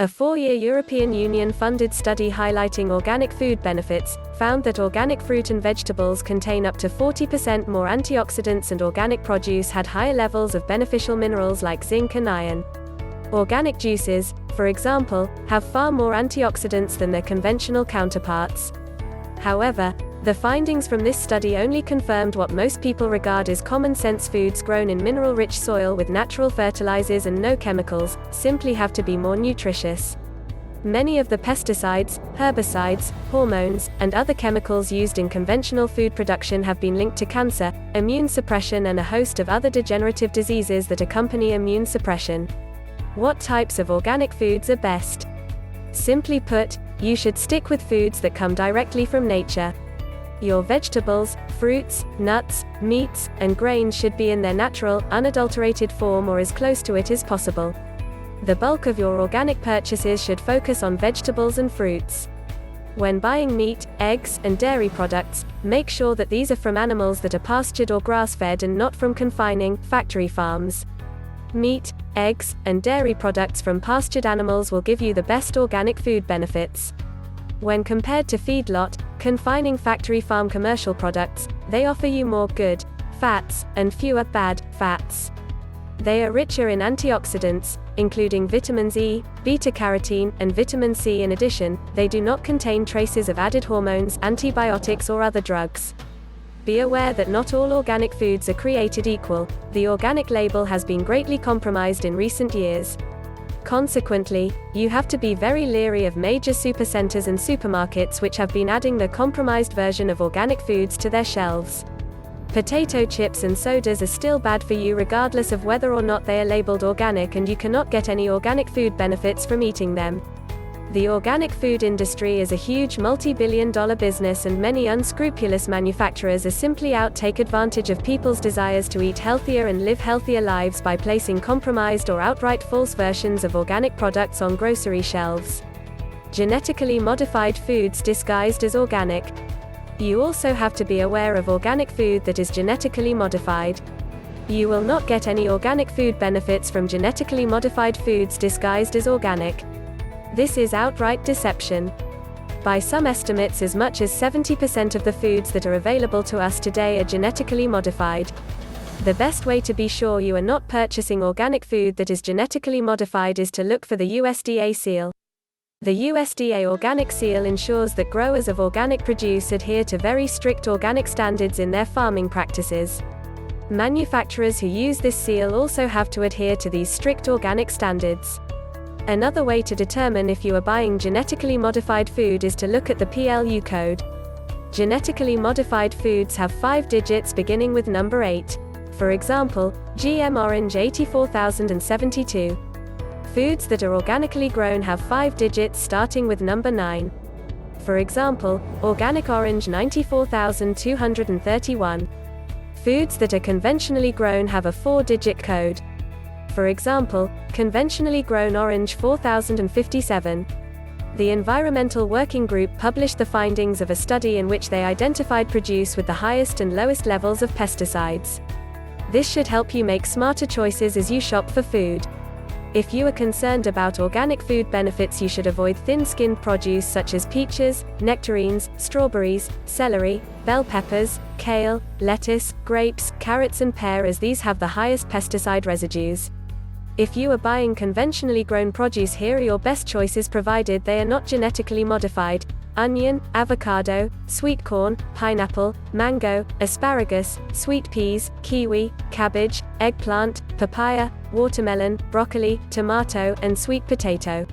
A 4-year European Union-funded study highlighting organic food benefits found that organic fruit and vegetables contain up to 40% more antioxidants, and organic produce had higher levels of beneficial minerals like zinc and iron. Organic juices, for example, have far more antioxidants than their conventional counterparts. However, the findings from this study only confirmed what most people regard as common-sense: foods grown in mineral-rich soil with natural fertilizers and no chemicals simply have to be more nutritious. Many of the pesticides, herbicides, hormones, and other chemicals used in conventional food production have been linked to cancer, immune suppression, and a host of other degenerative diseases that accompany immune suppression. What types of organic foods are best? Simply put, you should stick with foods that come directly from nature. Your vegetables, fruits, nuts, meats, and grains should be in their natural, unadulterated form or as close to it as possible. The bulk of your organic purchases should focus on vegetables and fruits. When buying meat, eggs, and dairy products, make sure that these are from animals that are pastured or grass-fed and not from confining, factory farms. Meat, eggs, and dairy products from pastured animals will give you the best organic food benefits. When compared to feedlot, confining factory farm commercial products, they offer you more good fats and fewer bad fats. They are richer in antioxidants, including vitamins E, beta-carotene, and vitamin C. In addition, they do not contain traces of added hormones, antibiotics, or other drugs. Be aware that not all organic foods are created equal. The organic label has been greatly compromised in recent years. Consequently, you have to be very leery of major supercenters and supermarkets which have been adding the compromised version of organic foods to their shelves. Potato chips and sodas are still bad for you regardless of whether or not they are labeled organic, and you cannot get any organic food benefits from eating them. The organic food industry is a huge multi-billion-dollar business, and many unscrupulous manufacturers are simply out to take advantage of people's desires to eat healthier and live healthier lives by placing compromised or outright false versions of organic products on grocery shelves. Genetically modified foods disguised as organic. You also have to be aware of organic food that is genetically modified. You will not get any organic food benefits from genetically modified foods disguised as organic. This is outright deception. By some estimates, as much as 70% of the foods that are available to us today are genetically modified. The best way to be sure you are not purchasing organic food that is genetically modified is to look for the USDA seal. The USDA organic seal ensures that growers of organic produce adhere to very strict organic standards in their farming practices. Manufacturers who use this seal also have to adhere to these strict organic standards. Another way to determine if you are buying genetically modified food is to look at the PLU code. Genetically modified foods have 5 digits beginning with number 8. For example, GM orange 84072. Foods that are organically grown have 5 digits starting with number 9. For example, organic orange 94231. Foods that are conventionally grown have a 4-digit code. For example, conventionally grown orange 4057. The Environmental Working Group published the findings of a study in which they identified produce with the highest and lowest levels of pesticides. This should help you make smarter choices as you shop for food. If you are concerned about organic food benefits, you should avoid thin-skinned produce such as peaches, nectarines, strawberries, celery, bell peppers, kale, lettuce, grapes, carrots, and pear, as these have the highest pesticide residues. If you are buying conventionally grown produce, here are your best choices provided they are not genetically modified: onion, avocado, sweet corn, pineapple, mango, asparagus, sweet peas, kiwi, cabbage, eggplant, papaya, watermelon, broccoli, tomato, and sweet potato.